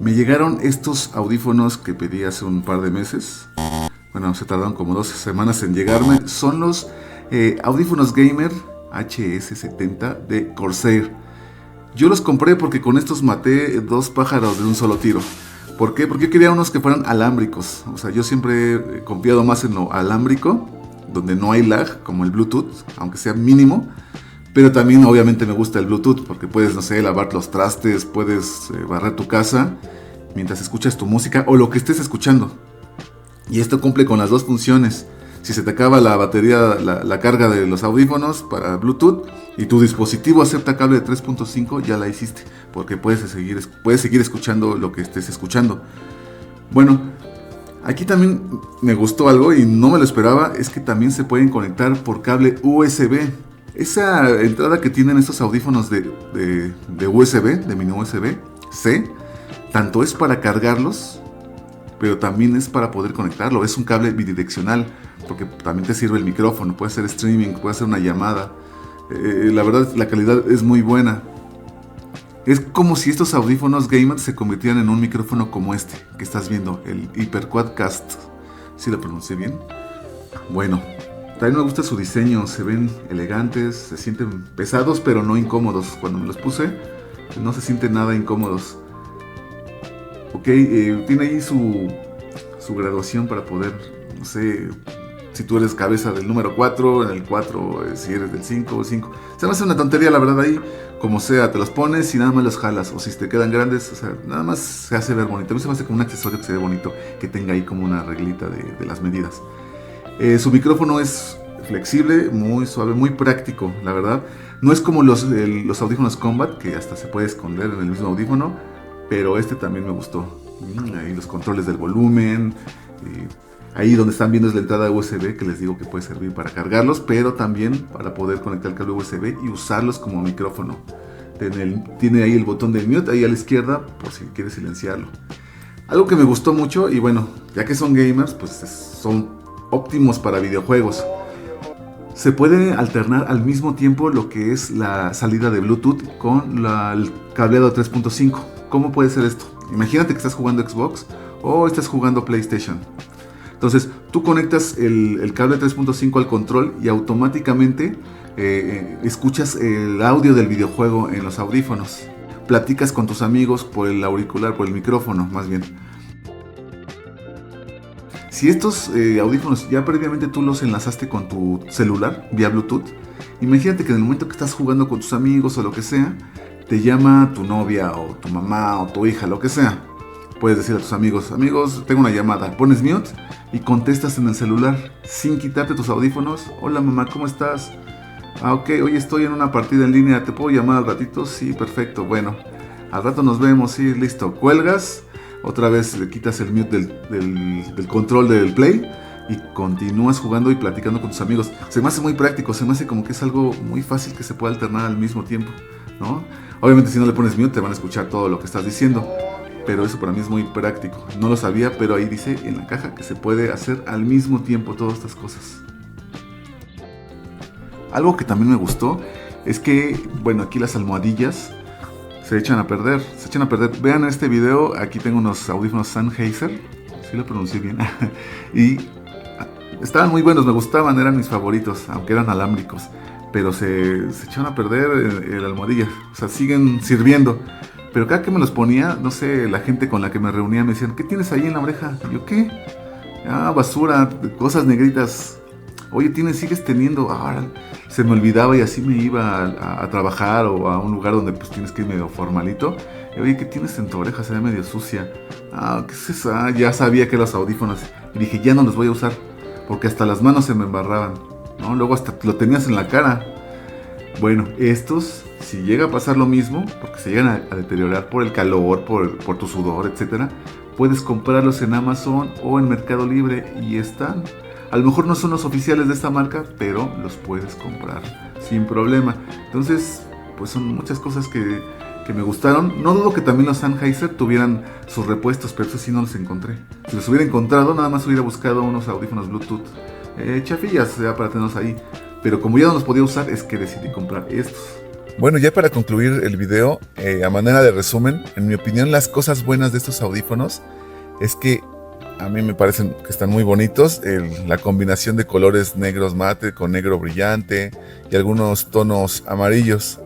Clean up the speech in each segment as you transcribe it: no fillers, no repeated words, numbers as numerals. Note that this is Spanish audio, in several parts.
Me llegaron estos audífonos que pedí hace un par de meses. Bueno, se tardaron como 2 semanas en llegarme. Son los audífonos gamer HS70 de Corsair. Yo los compré porque con estos maté dos pájaros de un solo tiro. ¿Por qué? Porque yo quería unos que fueran alámbricos. O sea, yo siempre he confiado más en lo alámbrico, donde no hay lag, como el Bluetooth, aunque sea mínimo. Pero también obviamente me gusta el Bluetooth, porque puedes, no sé, lavar los trastes, puedes barrer tu casa mientras escuchas tu música o lo que estés escuchando. Y esto cumple con las dos funciones. Si se te acaba la batería, la carga de los audífonos para Bluetooth y tu dispositivo acepta cable de 3.5, ya la hiciste, porque puedes seguir escuchando lo que estés escuchando. Bueno, aquí también me gustó algo y no me lo esperaba, es que también se pueden conectar por cable USB. Esa entrada que tienen estos audífonos de USB, de mini USB-C, tanto es para cargarlos, pero también es para poder conectarlo. Es un cable bidireccional, porque también te sirve el micrófono, puede hacer streaming, puede hacer una llamada. La verdad, la calidad es muy buena. Es como si estos audífonos gamer se convirtieran en un micrófono como este que estás viendo, el HyperQuadcast. ¿Sí lo pronuncié bien? Bueno, también me gusta su diseño, se ven elegantes, se sienten pesados pero no incómodos. Cuando me los puse, no se sienten nada incómodos. Ok, tiene ahí su graduación para poder, no sé, si tú eres cabeza del número 4, en el 4, si eres del 5 o 5. Se me hace una tontería, la verdad, ahí, como sea, te los pones y nada más los jalas. O si te quedan grandes, o sea, nada más se hace ver bonito. A mí se me hace como un accesorio que se ve bonito, que tenga ahí como una reglita de las medidas. Su micrófono es flexible, muy suave, muy práctico, la verdad. No es como los audífonos Combat, que hasta se puede esconder en el mismo audífono, pero este también me gustó. Ahí los controles del volumen. Ahí donde están viendo es la entrada USB, que les digo que puede servir para cargarlos, pero también para poder conectar el cable USB y usarlos como micrófono. Tiene ahí el botón de mute, ahí a la izquierda, por si quieres silenciarlo. Algo que me gustó mucho, y bueno, ya que son gamers, pues son óptimos para videojuegos. Se puede alternar al mismo tiempo lo que es la salida de Bluetooth con el cableado 3.5. ¿Cómo puede ser esto? Imagínate que estás jugando Xbox o estás jugando PlayStation. Entonces tú conectas el cable 3.5 al control y automáticamente escuchas el audio del videojuego en los audífonos. Platicas con tus amigos por el auricular, por el micrófono más bien. Si estos audífonos ya previamente tú los enlazaste con tu celular vía Bluetooth, imagínate que en el momento que estás jugando con tus amigos o lo que sea, te llama tu novia o tu mamá o tu hija, lo que sea. Puedes decir a tus amigos, tengo una llamada, pones mute y contestas en el celular sin quitarte tus audífonos. Hola mamá, ¿cómo estás? Ok, hoy estoy en una partida en línea, ¿te puedo llamar al ratito? Sí, perfecto, bueno, al rato nos vemos, sí, listo. Cuelgas, otra vez le quitas el mute del control del play y continúas jugando y platicando con tus amigos. Se me hace muy práctico, se me hace como que es algo muy fácil que se pueda alternar al mismo tiempo, ¿no? Obviamente si no le pones mute te van a escuchar todo lo que estás diciendo, pero eso para mí es muy práctico. No lo sabía, pero ahí dice en la caja que se puede hacer al mismo tiempo todas estas cosas. Algo que también me gustó es que, bueno, aquí las almohadillas se echan a perder. Vean este video, aquí tengo unos audífonos Sennheiser, si lo pronuncié bien, y estaban muy buenos, me gustaban, eran mis favoritos, aunque eran alámbricos, pero se echaron a perder la almohadilla, o sea, siguen sirviendo. Pero cada que me los ponía, no sé, la gente con la que me reunía me decían, ¿qué tienes ahí en la oreja? Y yo, ¿qué? Basura, cosas negritas. Oye, sigues teniendo. Se me olvidaba y así me iba a trabajar o a un lugar donde pues tienes que ir medio formalito. Y, oye, ¿qué tienes en tu oreja? Se ve medio sucia. ¿Qué es eso? Ya sabía que los audífonos. Y dije, ya no los voy a usar, porque hasta las manos se me embarraban, ¿no? Luego hasta lo tenías en la cara. Bueno, estos, si llega a pasar lo mismo, porque se llegan a deteriorar por el calor, por tu sudor, etc., puedes comprarlos en Amazon o en Mercado Libre y están. A lo mejor no son los oficiales de esta marca, pero los puedes comprar sin problema. Entonces, pues son muchas cosas que me gustaron. No dudo que también los Sennheiser tuvieran sus repuestos, pero eso sí no los encontré. Si los hubiera encontrado, nada más hubiera buscado unos audífonos Bluetooth chafillas, ya para tenerlos ahí. Pero como ya no los podía usar, es que decidí comprar estos. Bueno, ya para concluir el video, a manera de resumen, en mi opinión las cosas buenas de estos audífonos es que a mí me parecen que están muy bonitos. La combinación de colores negros mate con negro brillante y algunos tonos amarillos.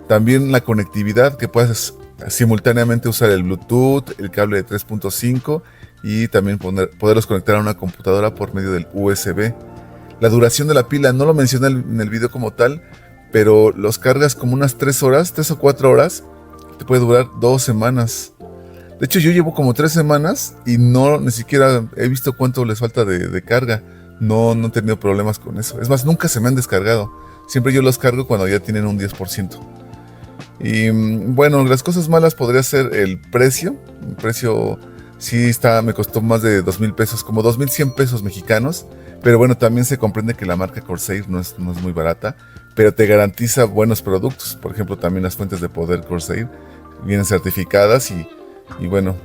También la conectividad, que puedes simultáneamente usar el Bluetooth, el cable de 3.5 y también poderlos conectar a una computadora por medio del USB. La duración de la pila no lo mencioné en el video como tal, pero los cargas como unas 3 horas, 3 o 4 horas, te puede durar 2 semanas. De hecho, yo llevo como 3 semanas y ni siquiera he visto cuánto les falta de carga. No he tenido problemas con eso. Es más, nunca se me han descargado. Siempre yo los cargo cuando ya tienen un 10%. Y bueno, las cosas malas podría ser el precio. El precio sí me costó más de 2,000 pesos, como 2,100 pesos mexicanos. Pero bueno, también se comprende que la marca Corsair no es muy barata, pero te garantiza buenos productos. Por ejemplo, también las fuentes de poder Corsair vienen certificadas y bueno,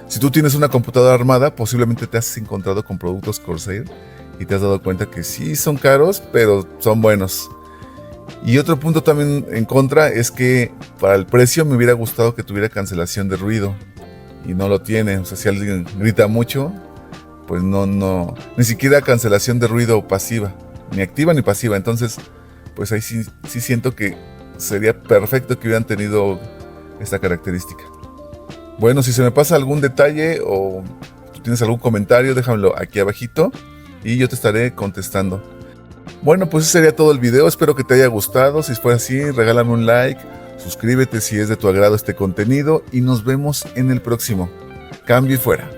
si tú tienes una computadora armada, posiblemente te has encontrado con productos Corsair y te has dado cuenta que sí son caros, pero son buenos. Y otro punto también en contra es que para el precio me hubiera gustado que tuviera cancelación de ruido y no lo tiene. O sea, si alguien grita mucho, pues no, ni siquiera cancelación de ruido pasiva, ni activa ni pasiva. Entonces, pues ahí sí siento que sería perfecto que hubieran tenido esta característica. Bueno, si se me pasa algún detalle o tú tienes algún comentario, déjamelo aquí abajito y yo te estaré contestando. Bueno, pues ese sería todo el video. Espero que te haya gustado. Si fue así, regálame un like, suscríbete si es de tu agrado este contenido y nos vemos en el próximo. Cambio y fuera.